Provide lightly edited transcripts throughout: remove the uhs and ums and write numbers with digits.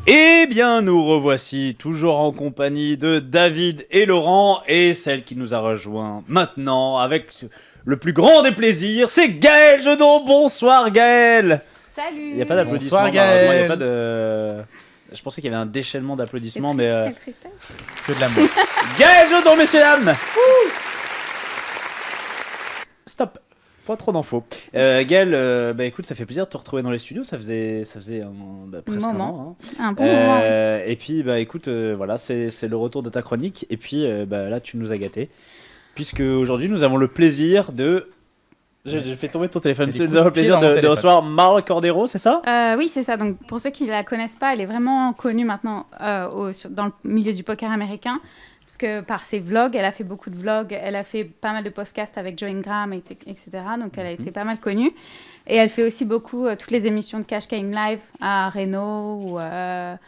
Eh bien, nous revoici toujours en compagnie de David et Laurent, et celle qui nous a rejoint maintenant avec le plus grand des plaisirs, c'est Gaël Jedon. Bonsoir Gaël. Salut. Il n'y a pas d'applaudissements, Bonsoir, malheureusement, il n'y a Gaël. pas de... Je pensais qu'il y avait un déchaînement d'applaudissements, mais... Que de l'amour. Gaël Jedon, messieurs, dames. Stop. Pas trop d'infos. Gaël, bah écoute, ça fait plaisir de te retrouver dans les studios. Ça faisait presque un an. Hein. Un bon moment. Et puis, bah écoute, voilà, c'est le retour de ta chronique. Et puis, bah là, tu nous as gâtés. Puisque aujourd'hui, nous avons le plaisir de... J'ai fait tomber ton téléphone. Nous avons le plaisir de recevoir MARLE CORDEIRO, c'est ça? Oui, c'est ça. Donc, pour ceux qui ne la connaissent pas, elle est vraiment connue maintenant dans le milieu du poker américain. Parce que par ses vlogs, elle a fait beaucoup de vlogs, elle a fait pas mal de podcasts avec Joe Ingram, etc. Donc, elle a été pas mal connue. Et elle fait aussi beaucoup toutes les émissions de Cash Game Live à Reno ou à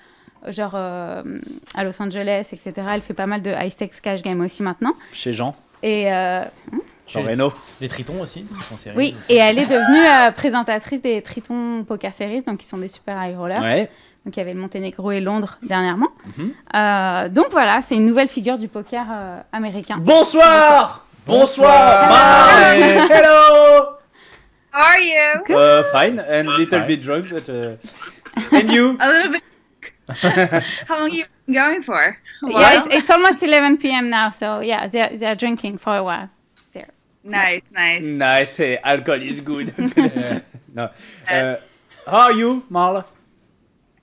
Los Angeles, etc. Elle fait pas mal de high stakes cash game aussi maintenant. Chez Jean. Et Jean Reno. Les tritons aussi. oui, et elle est devenue présentatrice des Tritons Poker Series, donc qui sont des super high rollers. Ouais. Donc il y avait le Monténégro et Londres dernièrement. Donc voilà, c'est une nouvelle figure du poker américain. Bonsoir. Bonsoir. MARLE. Hello. How are you? Fine and a little bit drunk, but and you? A little bit. How long have you been going for? Yeah, it's almost 11 p.m. now, so yeah, they're drinking for a while. So. Nice. Nice. Hey, alcohol is good. No. Yes. How are you, MARLE?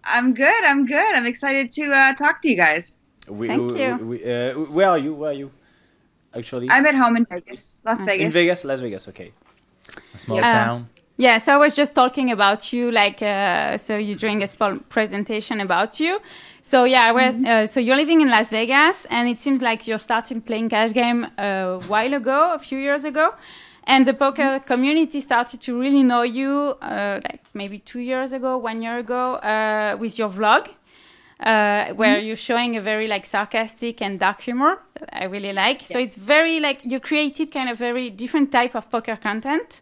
I'm good. I'm excited to talk to you guys. Thank you. Where are you? Actually, I'm at home in Vegas, Las Vegas. Las Vegas. Okay. A small town. Yeah, so I was just talking about you, so you're doing a small presentation about you. So yeah, so you're living in Las Vegas, and it seems like you're starting playing cash game a while ago, a few years ago. And the poker community started to really know you, like maybe 2 years ago, 1 year ago, with your vlog, where you're showing a very like sarcastic and dark humor that I really like. Yeah. So it's very like you created kind of very different type of poker content.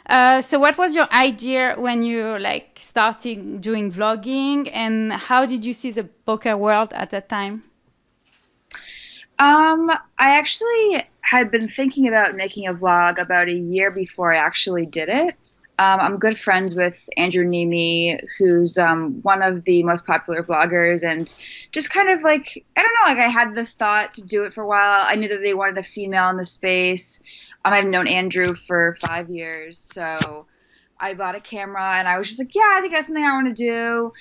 So what was your idea when you like started doing vlogging, and how did you see the poker world at that time? I actually had been thinking about making a vlog about a year before I actually did it. I'm good friends with Andrew Nemi, who's one of the most popular bloggers, and just kind of like, I don't know, like I had the thought to do it for a while. I knew that they wanted a female in the space. I've known Andrew for 5 years, so I bought a camera and I was just like, yeah, I think that's something I want to do.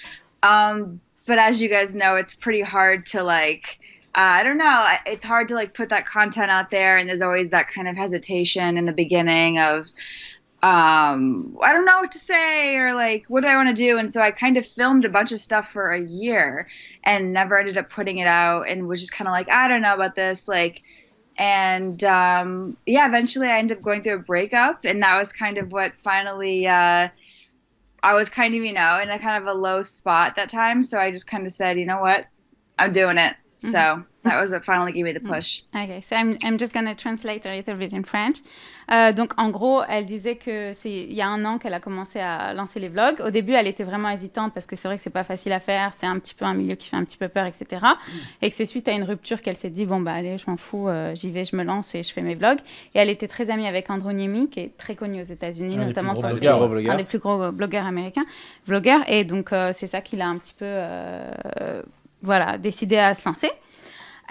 But as you guys know, it's pretty hard to like, I don't know, it's hard to like put that content out there, and there's always that kind of hesitation in the beginning of, I don't know what to say, or like, what do I want to do? And so I kind of filmed a bunch of stuff for a year and never ended up putting it out, and was just kind of like, I don't know about this, like, and yeah, eventually I ended up going through a breakup, and that was kind of what finally, I was kind of, in a kind of a low spot that time, so I just kind of said, you know what, I'm doing it. So that was what finally gave me the push. Okay, so I'm just going to translate a little bit in French. Donc, en gros, elle disait que c'est il y a 1 an qu'elle a commencé à lancer les vlogs. Au début, elle était vraiment hésitante parce que c'est vrai que c'est pas facile à faire. C'est un petit peu un milieu qui fait un petit peu peur, etc. Et que c'est suite à une rupture qu'elle s'est dit, bon, bah allez, je m'en fous, j'y vais, je me lance et je fais mes vlogs. Et elle était très amie avec Andrew Nemi, qui est très connu aux États-Unis, notamment parce qu'il est un des plus gros blogueurs américains. Et donc, c'est ça qui l'a un petit peu décidé à se lancer.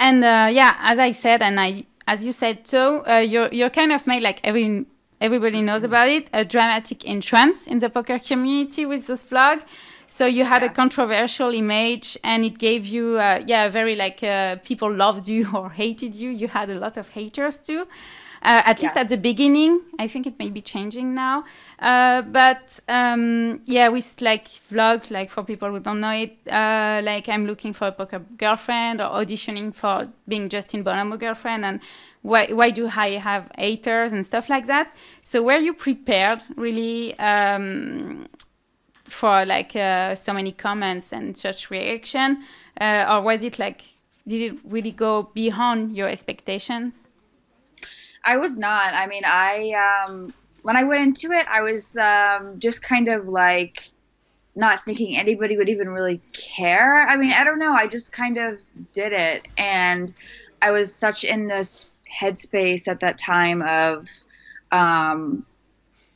And yeah, as I said, as you said, so you're kind of made like everybody knows about it, a dramatic entrance in the poker community with this vlog. So you had a controversial image, and it gave you, very like people loved you or hated you. You had a lot of haters too. At least at the beginning. I think it may be changing now. But with like vlogs, like for people who don't know it, like I'm looking for a poker girlfriend, or auditioning for being Justin Bonomo girlfriend, and why do I have haters and stuff like that? So were you prepared really for like so many comments and such reaction, or was it like, did it really go beyond your expectations? I was not. I mean, when I went into it, I was just kind of like, not thinking anybody would even really care. I mean, I don't know. I just kind of did it. And I was such in this headspace at that time of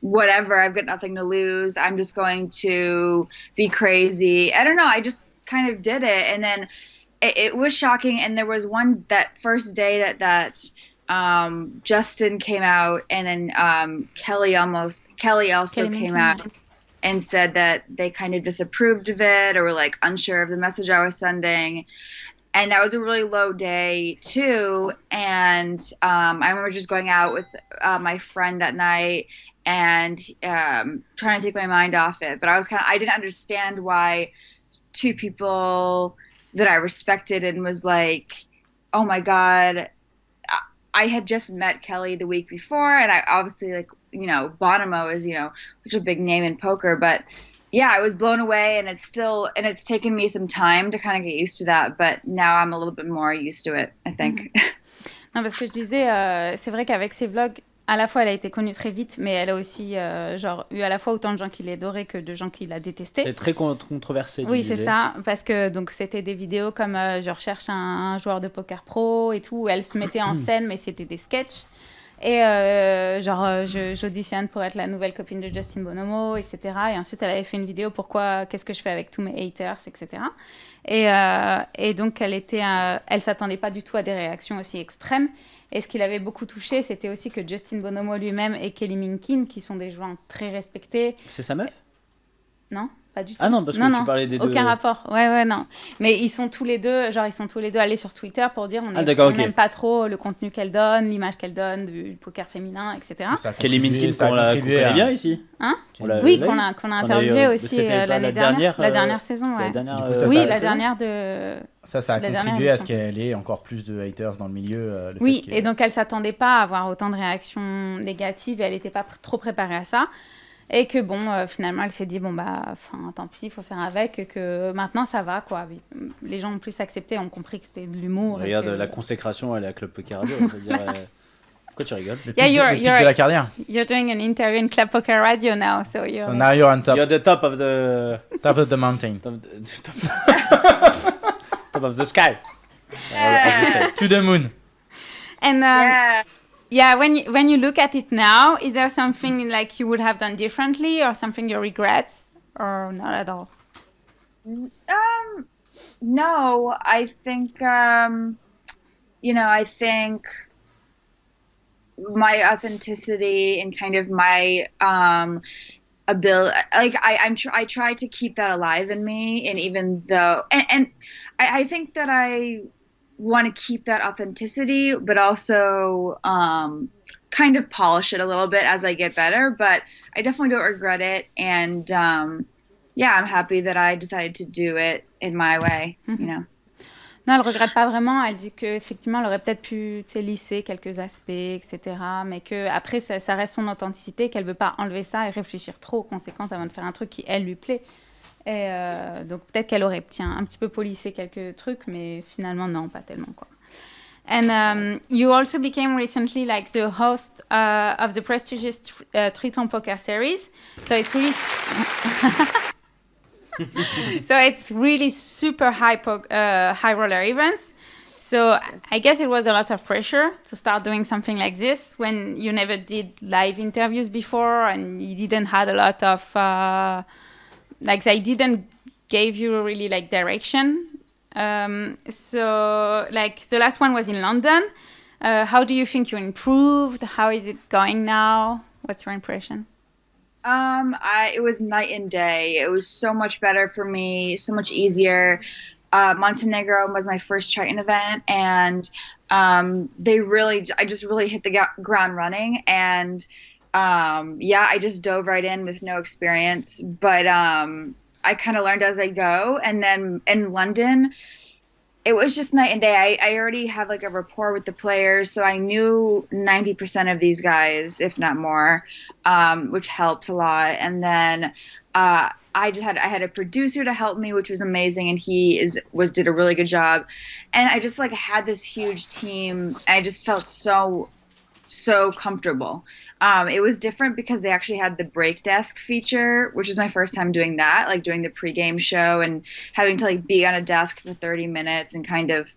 whatever, I've got nothing to lose. I'm just going to be crazy. I don't know. I just kind of did it. And then it was shocking. And there was that first day that Justin came out, and then Kelly also came out and said that they kind of disapproved of it or were like unsure of the message I was sending. And that was a really low day too. And I remember just going out with my friend that night and trying to take my mind off it. But I didn't understand why two people that I respected and was like, oh my God, I had just met Kelly the week before, and I obviously, like, you know, Bonomo is, you know, such a big name in poker, but yeah, I was blown away, and it's taken me some time to kind of get used to that, but now I'm a little bit more used to it, I think. Non, parce que je disais, c'est vrai qu'avec ses vlogs, à la fois elle a été connue très vite, mais elle a aussi genre eu à la fois autant de gens qui l'adoraient que de gens qui la détestaient. C'est très controversé. Oui, c'est ça, parce que donc c'était des vidéos comme je recherche un joueur de poker pro et tout, où elle se mettait en scène, mais c'était des sketchs. Et j'auditionne pour être la nouvelle copine de Justin Bonomo, etc. Et ensuite, elle avait fait une vidéo qu'est-ce que je fais avec tous mes haters, etc. Et donc, elle s'attendait pas du tout à des réactions aussi extrêmes. Et ce qui l'avait beaucoup touché, c'était aussi que Justin Bonomo lui-même et Kelly Minkin, qui sont des joueurs très respectés. C'est sa meuf ? Non, pas du tout. Ah non, parce que tu parlais des deux. Aucun rapport. Ouais, non. Mais ils sont tous les deux allés sur Twitter pour dire on n'aime pas trop le contenu qu'elle donne, l'image qu'elle donne du poker féminin, etc. Kelly Minkin, qu'on connaît bien ici. Hein ? Oui, qu'on a interviewé aussi l'année dernière. La dernière saison, ouais. Oui, la dernière de... Ça a contribué à ce qu'elle ait encore plus de haters dans le milieu. Oui, et donc elle ne s'attendait pas à avoir autant de réactions négatives et elle n'était pas trop préparée à ça. Et que finalement, elle s'est dit, tant pis, il faut faire avec, et que maintenant, ça va, quoi. Les gens ont plus accepté, ont compris que c'était de l'humour. Regarde, la consécration, elle est à Club Poker Radio, on peut dire... Pourquoi tu rigoles? Le pic de la carrière. You're doing an interview in Club Poker Radio now, so now you're on top. You're the top of the... Top of the mountain. Top of the sky. To the moon. And... Yeah, when you look at it now, is there something like you would have done differently or something you regret or not at all? No, I think, I think my authenticity and kind of my ability, like I try to keep that alive in me, and even though, and I think that I want to keep that authenticity, but also kind of polish it a little bit as I get better. But I definitely don't regret it, and I'm happy that I decided to do it in my way, you know. Non, elle regrette pas vraiment. Elle dit qu'effectivement, elle aurait peut-être pu lisser quelques aspects, etc. Mais qu'après, ça reste son authenticité, qu'elle veut pas enlever ça et réfléchir trop aux conséquences avant de faire un truc qui, elle, lui plaît. Et donc peut-être qu'elle aurait un petit peu polissé quelques trucs, mais finalement non, pas tellement, quoi. And you also became recently like the host of the prestigious Tritons poker series, so it's really it's really super high roller events. So I guess it was a lot of pressure to start doing something like this when you never did live interviews before and you didn't had a lot of like they didn't give you really like direction. So like the last one was in London. How do you think you improved? How is it going now? What's your impression? It was night and day. It was so much better for me, so much easier. Montenegro was my first Triton event, and I just really hit the ground running, and I just dove right in with no experience, but I kind of learned as I go. And then in London, it was just night and day. I already have like a rapport with the players, so I knew 90% of these guys, if not more, which helped a lot. And then I had a producer to help me, which was amazing, and he did a really good job. And I just like had this huge team, and I just felt so so comfortable. It was different because they actually had the break desk feature, which is my first time doing that, like doing the pregame show and having to like be on a desk for 30 minutes and kind of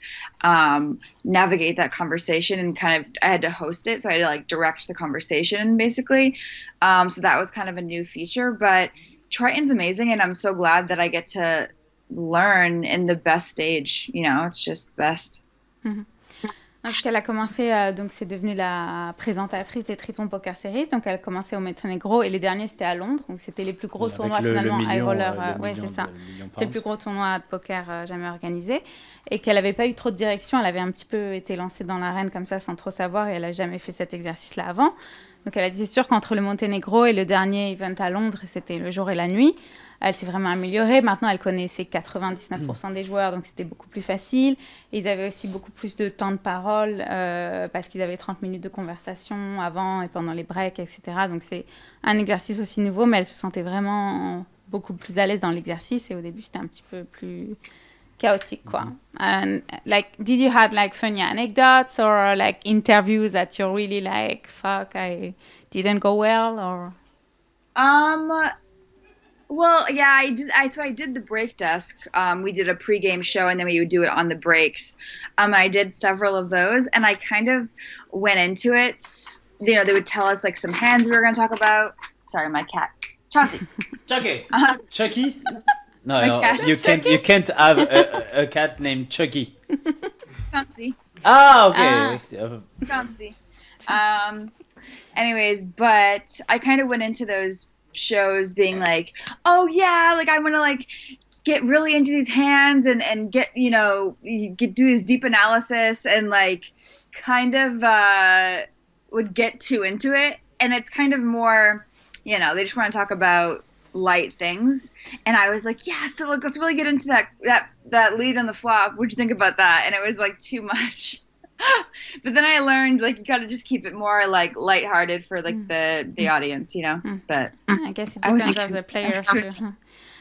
navigate that conversation, and kind of I had to host it, so I had to like direct the conversation basically. So that was kind of a new feature, but Triton's amazing, and I'm so glad that I get to learn in the best stage. You know, it's just best. Mm-hmm. Parce qu'elle a commencé, donc c'est devenu la présentatrice des Tritons Poker Series. Donc elle a commencé au Monténégro et les derniers c'était à Londres. Donc c'était les plus gros tournois finalement. High Roller, ouais, c'est ça. C'est le plus gros tournoi de poker jamais organisé. Et qu'elle n'avait pas eu trop de direction. Elle avait un petit peu été lancée dans l'arène comme ça sans trop savoir, et elle n'a jamais fait cet exercice-là avant. Donc elle a dit c'est sûr qu'entre le Monténégro et le dernier event à Londres, c'était le jour et la nuit. Elle s'est vraiment améliorée. Maintenant, elle connaissait 99% des joueurs, donc c'était beaucoup plus facile. Et ils avaient aussi beaucoup plus de temps de parole parce qu'ils avaient 30 minutes de conversation avant et pendant les breaks, etc. Donc c'est un exercice aussi nouveau, mais elle se sentait vraiment beaucoup plus à l'aise dans l'exercice. Et au début, c'était un petit peu plus chaotique, quoi. And like, did you have like funny anecdotes or like interviews that you're really like, fuck, I didn't go well, or? Well, yeah, I did. So I did the break desk. We did a pregame show, and then we would do it on the breaks. I did several of those, and I kind of went into it. You know, they would tell us like some hands we were going to talk about. Sorry, my cat, Chauncey. Chucky. Chucky. No, cat. you can't have a cat named Chucky. Chauncey. Ah, okay. Chauncey. Anyways, but I kind of went into those shows being like, oh yeah, like I want to like get really into these hands and get, you know, do this deep analysis, and like kind of would get too into it. And it's kind of more, you know, they just want to talk about light things. And I was like, yeah, so like, let's really get into that lead on the flop. What'd you think about that? And it was like too much. But then I learned like you gotta just keep it more like lighthearted for like the audience, you know. But I guess it depends on the player too.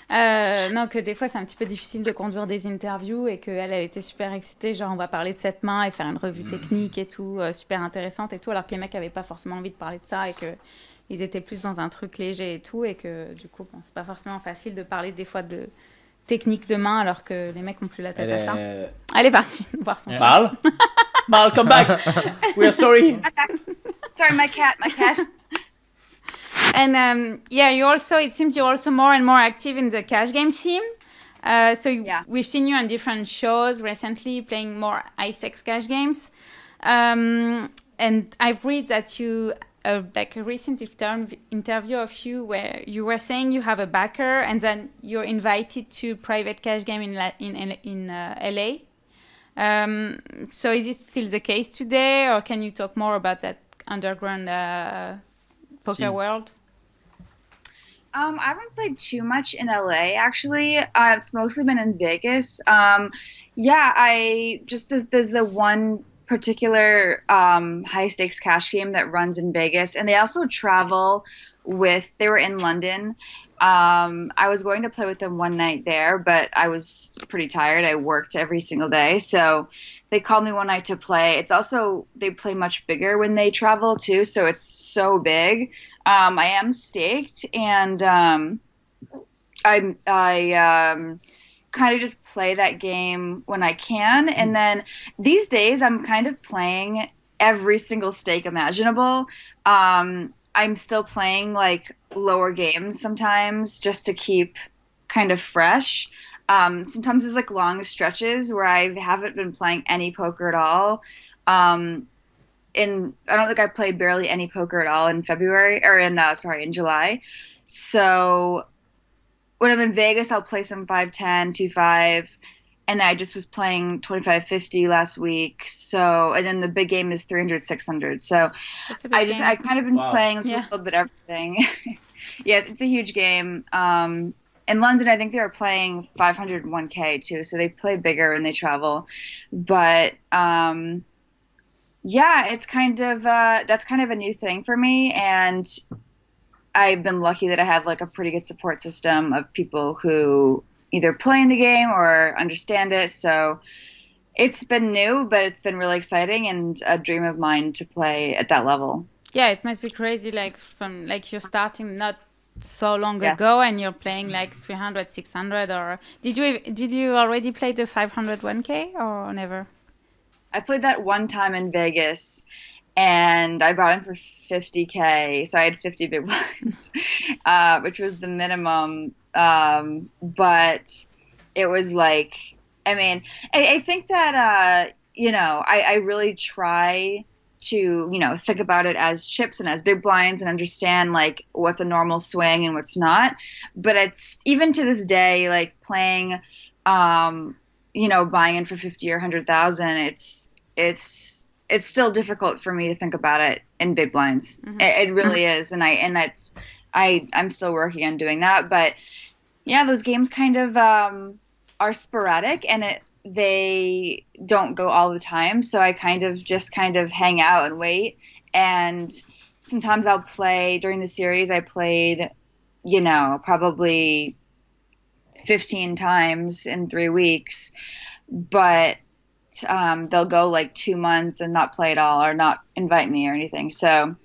Non, que des fois c'est un petit peu difficile de conduire des interviews, et qu'elle était super excitée, genre on va parler de cette main et faire une revue technique et tout, super intéressante et tout, alors que les mecs avaient pas forcément envie de parler de ça, et que ils étaient plus dans un truc léger et tout, et que du coup bon, c'est pas forcément facile de parler des fois de technique de main alors que les mecs ont plus la tête à ça. Elle est partie voir son Marle. Marle, come back. We are sorry. Sorry, my cat. And yeah, it seems you're also more and more active in the cash game scene. We've seen you on different shows recently playing more high-stakes cash games. And I've read that you, like a recent interview of you where you were saying you have a backer and then you're invited to private cash game in LA. So is it still the case today, or can you talk more about that underground poker world? I haven't played too much in LA, actually. It's mostly been in Vegas. There's the one particular high stakes cash game that runs in Vegas, and they also travel they were in London. I was going to play with them one night there, but I was pretty tired. I worked every single day. So they called me one night to play. It's also, they play much bigger when they travel too. So it's so big. I am staked, and I kind of just play that game when I can. And then these days I'm kind of playing every single stake imaginable. I'm still playing like lower games sometimes just to keep kind of fresh. Sometimes there's like long stretches where I haven't been playing any poker at all. I don't think I played barely any poker at all in in July. So when I'm in Vegas, I'll play some 5-10, 2-5. And I just was playing 25-50 last week. So, and then the big game is 300, 600. So I kind of been playing a little bit of everything. Yeah, it's a huge game. In London, I think they were playing 500 1K too. So they play bigger and they travel. But it's kind of, that's kind of a new thing for me. And I've been lucky that I have like a pretty good support system of people who either play in the game or understand it. So It's been new, but it's been really exciting and a dream of mine to play at that level. Yeah, it must be crazy, like from like you're starting not so long ago and you're playing like 300, 600, or did you already play the 500 1K or never? I played that one time in Vegas, and I bought in for 50K, so I had 50 big blinds, which was the minimum. But it was like, I mean, I think that I really try to think about it as chips and as big blinds and understand like what's a normal swing and what's not. But it's even to this day, like playing buying in for 50 or 100,000, it's still difficult for me to think about it in big blinds. Mm-hmm. It really is, and I'm still working on doing that. But yeah, those games kind of are sporadic, and they don't go all the time. So I kind of hang out and wait. And sometimes I'll play during the series. I played, probably 15 times in 3 weeks, but they'll go like 2 months and not play at all or not invite me or anything. So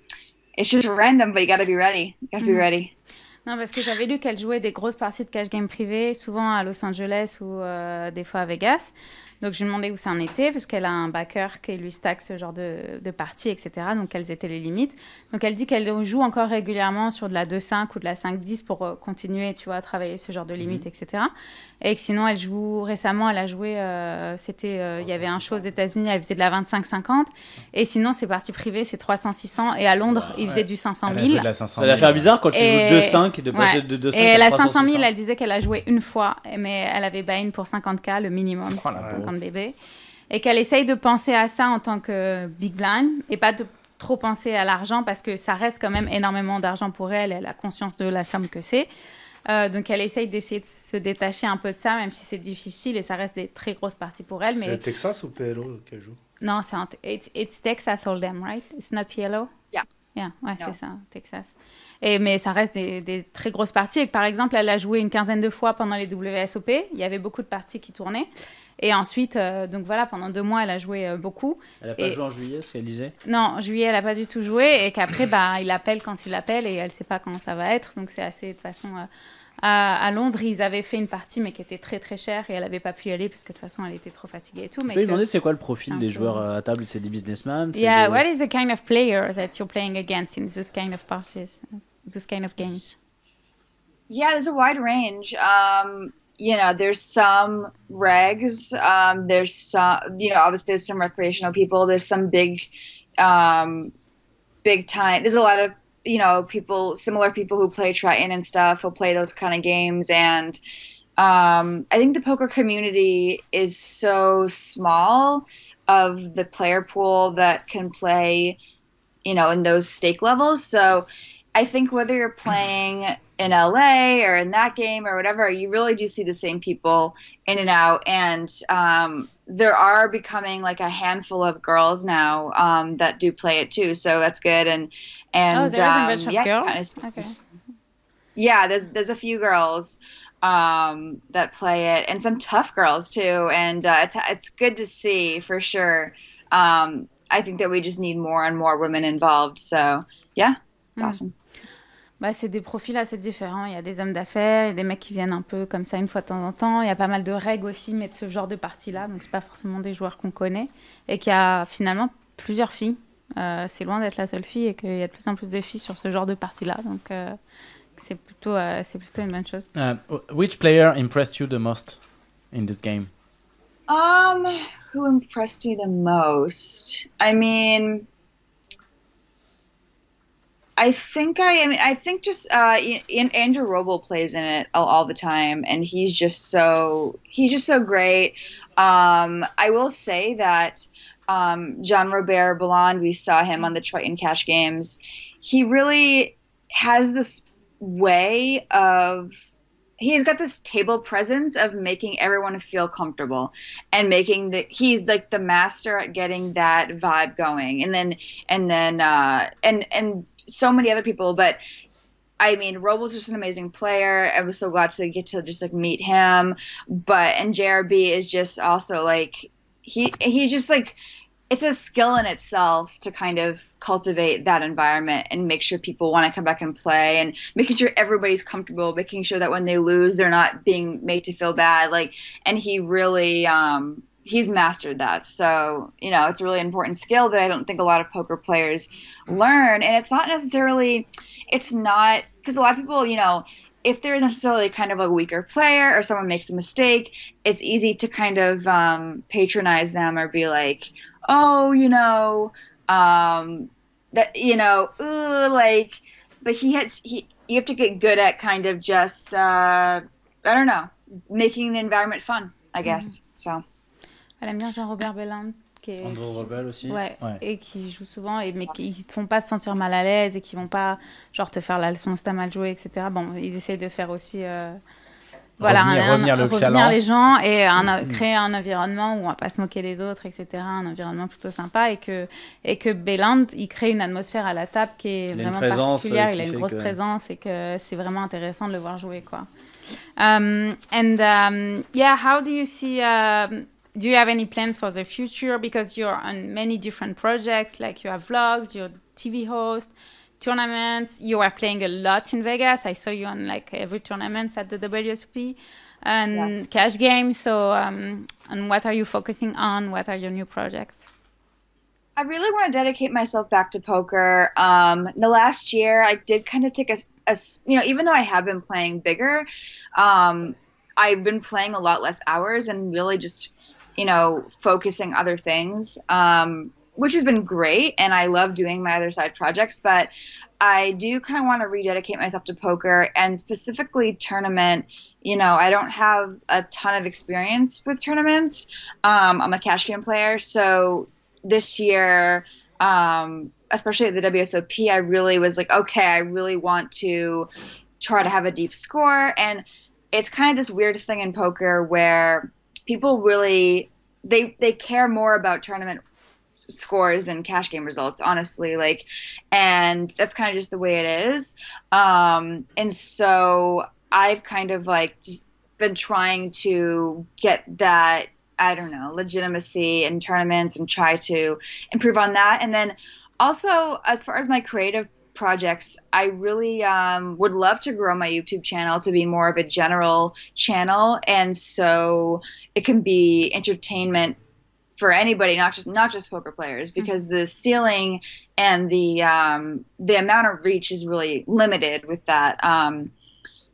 it's just random, but you got to be ready. You got to be ready. Non, parce que j'avais lu qu'elle jouait des grosses parties de cash game privé, souvent à Los Angeles ou des fois à Vegas. Donc, je lui demandais où ça en était, parce qu'elle a un backer qui lui stack ce genre de parties, etc. Donc, quelles étaient les limites. Donc, elle dit qu'elle joue encore régulièrement sur de la 2-5 ou de la 5-10 pour continuer, tu vois, à travailler ce genre de limites, etc. Et que sinon, elle a joué, il y avait un show aux États-Unis, elle faisait de la 25-50. Et sinon, ses parties privées, c'est 300-600. Et à Londres, il faisait du 500 000. Ça va faire bizarre quand tu joues 2-5 et de passer de 2-5 et elle a 500 000, elle disait qu'elle a joué une fois, mais elle avait buy-in pour 50K, le minimum, c'était 50 bébés. Et qu'elle essaye de penser à ça en tant que big blind et pas de trop penser à l'argent parce que ça reste quand même énormément d'argent pour elle. Elle a conscience de la somme que c'est. Donc elle essaye d'essayer de se détacher un peu de ça, même si c'est difficile et ça reste des très grosses parties pour elle. C'est Texas ou PLO qu'elle joue? Non, it's Texas Hold'em, right? It's not PLO? Yeah, ouais, c'est ça, Texas. Mais ça reste des très grosses parties. Et que, par exemple, elle a joué une quinzaine de fois pendant les WSOP. Il y avait beaucoup de parties qui tournaient. Et ensuite, donc voilà, pendant 2 mois, elle a joué beaucoup. Elle n'a pas joué en juillet, ce qu'elle disait? Non, en juillet, elle n'a pas du tout joué. Et qu'après, il appelle quand il appelle et elle ne sait pas quand ça va être. Donc c'est assez, de toute façon... à Londres, ils avaient fait une partie, mais qui était très très chère et elle n'avait pas pu y aller parce que de toute façon, elle était trop fatiguée et tout. Mais je peux lui demander c'est quoi le profil des joueurs à table? C'est des businessmen? Yeah, what is the kind of player that you're playing against in those kind of parties, those kind of games? Yeah, there's a wide range. There's some regs. There's some, obviously there's some recreational people. There's some big time. There's a lot of similar people who play Triton and stuff will play those kind of games. And I think the poker community is so small of the player pool that can play, in those stake levels. So I think whether you're playing in LA or in that game or whatever, you really do see the same people in and out. And there are becoming like a handful of girls now that do play it too. So that's good. And there is a bunch of girls? Okay. Yeah, there's a few girls that play it, and some tough girls too. And it's good to see for sure. I think that we just need more and more women involved. So yeah, it's awesome. Bah, c'est des profils assez différents. Il y a des hommes d'affaires, il y a des mecs qui viennent un peu comme ça une fois de temps en temps. Il y a pas mal de règles aussi, mais de ce genre de partie-là. Donc, c'est pas forcément des joueurs qu'on connaît. Et qu'il y a finalement plusieurs filles. C'est loin d'être la seule fille et qu'il y a de plus en plus de filles sur ce genre de partie-là. Donc, c'est plutôt une bonne chose. Which player impressed you the most in this game? Who impressed me the most? I mean... I think just Andrew Roble plays in it all the time, and he's just so great. I will say that John Robert Ballon, we saw him on the Triton Cash Games. He really has this way of, he's got this table presence of making everyone feel comfortable and he's like the master at getting that vibe going. And then so many other people, but I mean, Roble's just an amazing player. I was so glad to get to just like meet him. And JRB is just also like, he's just like, it's a skill in itself to kind of cultivate that environment and make sure people want to come back and play, and making sure everybody's comfortable, making sure that when they lose, they're not being made to feel bad. Like, and he really, he's mastered that. So, you know, it's a really important skill that I don't think a lot of poker players learn. And it's not necessarily, it's not, because a lot of people, you know, if there's necessarily kind of a weaker player or someone makes a mistake, it's easy to kind of patronize them or be like, oh, you know, that, you know, like, but you have to get good at kind of just, I don't know, making the environment fun, I guess. So. Elle aime bien Jean-Robert Belland. Andrew Rebel aussi. Ouais, et qui joue souvent, mais qui ne te font pas te sentir mal à l'aise et qui vont pas genre te faire la leçon si t'as mal joué, etc. Bon, ils essayent de faire aussi voilà, revenir les gens et créer un environnement où on va pas se moquer des autres, etc. Un environnement plutôt sympa, et que Belland, il crée une atmosphère à la table qui est vraiment particulière. Il a une grosse présence et que c'est vraiment intéressant de le voir jouer, quoi. Yeah, how do you see... do you have any plans for the future? Because you're on many different projects, like you have vlogs, you're TV host, tournaments. You are playing a lot in Vegas. I saw you on like every tournament at the WSOP and cash games. So, and what are you focusing on? What are your new projects? I really want to dedicate myself back to poker. The last year, I did kind of take a you know, even though I have been playing bigger, I've been playing a lot less hours and really just, you know, focusing other things, which has been great. And I love doing my other side projects, but I do kind of want to rededicate myself to poker, and specifically tournament. You know, I don't have a ton of experience with tournaments. I'm a cash game player. So this year, especially at the WSOP, I really was like, okay, I really want to try to have a deep score. And it's kind of this weird thing in poker where people really, they care more about tournament scores than cash game results, honestly. Like, and that's kind of just the way it is. And so I've kind of like just been trying to get that, I don't know, legitimacy in tournaments and try to improve on that. And then also, as far as my creative projects, I really would love to grow my YouTube channel to be more of a general channel, and so it can be entertainment for anybody, not just poker players, because the ceiling and the amount of reach is really limited with that.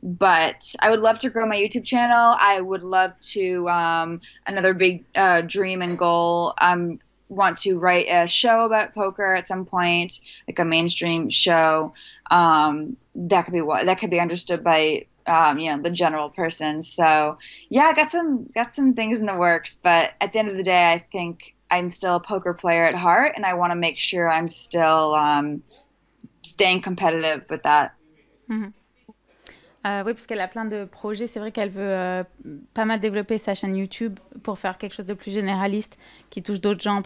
But I would love to grow my YouTube channel. I would love to another big dream and goal. Want to write a show about poker at some point, like a mainstream show that could be understood by you know, the general person. So yeah, I got some things in the works, but at the end of the day, I think I'm still a poker player at heart, and I want to make sure I'm still staying competitive with that. Mm-hmm. Oui, parce qu'elle a plein de projets. C'est vrai qu'elle veut pas mal développer sa chaîne YouTube pour faire quelque chose de plus généraliste qui touche d'autres gens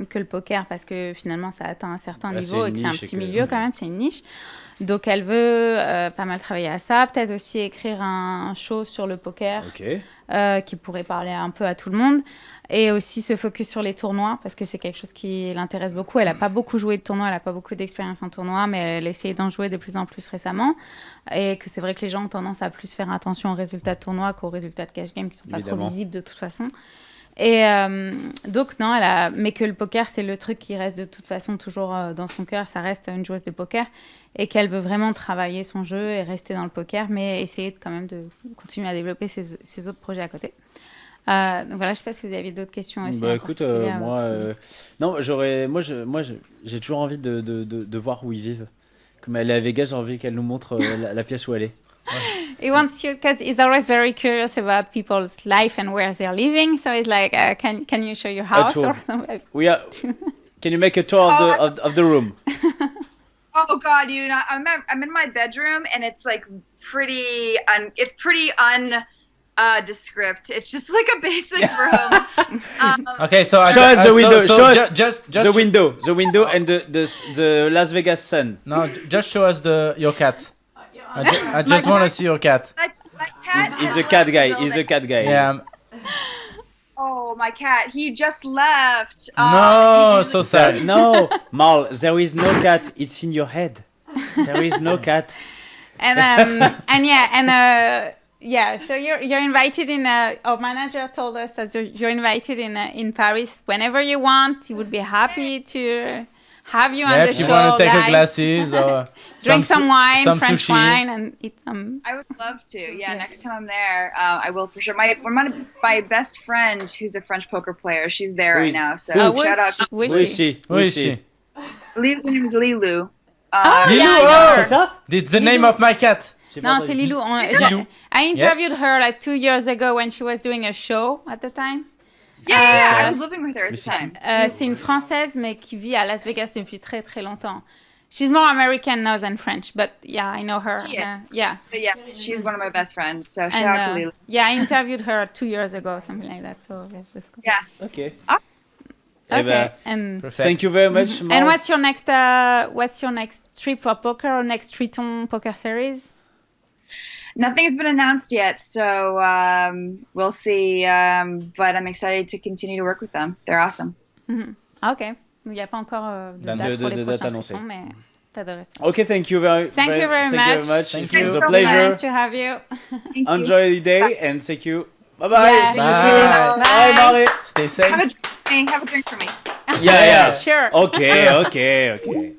que le poker, parce que finalement ça atteint un certain niveau et que c'est un petit milieu quand même, c'est une niche. Donc elle veut pas mal travailler à ça, peut-être aussi écrire un show sur le poker qui pourrait parler un peu à tout le monde, et aussi se focus sur les tournois, parce que c'est quelque chose qui l'intéresse beaucoup. Elle n'a pas beaucoup joué de tournois, elle n'a pas beaucoup d'expérience en tournoi, mais elle essaie d'en jouer de plus en plus récemment, et que c'est vrai que les gens ont tendance à plus faire attention aux résultats de tournois qu'aux résultats de cash game qui ne sont pas trop visibles de toute façon. Et donc non, mais que le poker c'est le truc qui reste de toute façon toujours dans son cœur, ça reste une joueuse de poker, et qu'elle veut vraiment travailler son jeu et rester dans le poker, mais essayer quand même de continuer à développer ses autres projets à côté. Donc voilà, je ne sais pas si vous avez d'autres questions aussi. Bah écoute, non, j'ai toujours envie de voir où ils vivent. Comme elle est à Vegas, j'ai envie qu'elle nous montre la pièce où elle est. He wants you, because he's always very curious about people's life and where they're living. So he's like, can you show your house or something? Can you make a tour of the room? Oh God, you know, I'm in my bedroom, and it's like pretty descript. It's just like a basic room. Okay, so show us the window. Show us just the window, and the Las Vegas sun. No, just show us your cat. I just want to see your cat. My cat He's a cat guy. He's a cat guy. Yeah. Oh, my cat. He just left. No, he's so usually- sad. No, Marl, there is no cat. It's in your head. There is no cat. And so you're invited in. Our manager told us that you're invited in Paris whenever you want. He would be happy to have you on the If you show. want to take a live. glasses or Drink some wine, some French sushi. wine, and eat some. I would love to. Yeah, next time I'm there, I will for sure. My best friend, who's a French poker player, she's there Who right is- now. So Who shout out to Où est she? Who is she? Her name is Lilu. Oh, Lilu, yeah, oh, yeah. C'est ça? It's the Lilou. name of my cat. J'ai pas No, entendu. c'est Lilou. Lilou. I interviewed her like 2 years ago when she was doing a show at the time. Yeah, I was living with her at the c'est time. C'est une Française, mais qui vit à Las Vegas depuis très très longtemps. She's more American now than French, but yeah, I know her. She is. Yeah. But yeah, she's one of my best friends. So shout And, out to Lilu. yeah, I interviewed her 2 years ago, something like that. So that's cool. Yeah. Ok. Awesome. Eh Okay. ben, And thank you very much, Marl. and what's your next trip for poker or next Triton poker series? Nothing's been announced yet, so we'll see. But I'm excited to continue to work with them. They're awesome. Ok. Il n'y a pas encore de date pour les de date prochains annoncée. Tritons, mais c'est intéressant. Okay, thank you very, Thank you very much. Thank It you. was a so pleasure. Nice to have you. Thank you. Enjoy the day and thank you. Bye bye. Yeah. See you Bye. soon. Bye. Bye, Marley. Stay safe. Have a drink for me. Yeah, yeah. Sure. Okay, okay, okay.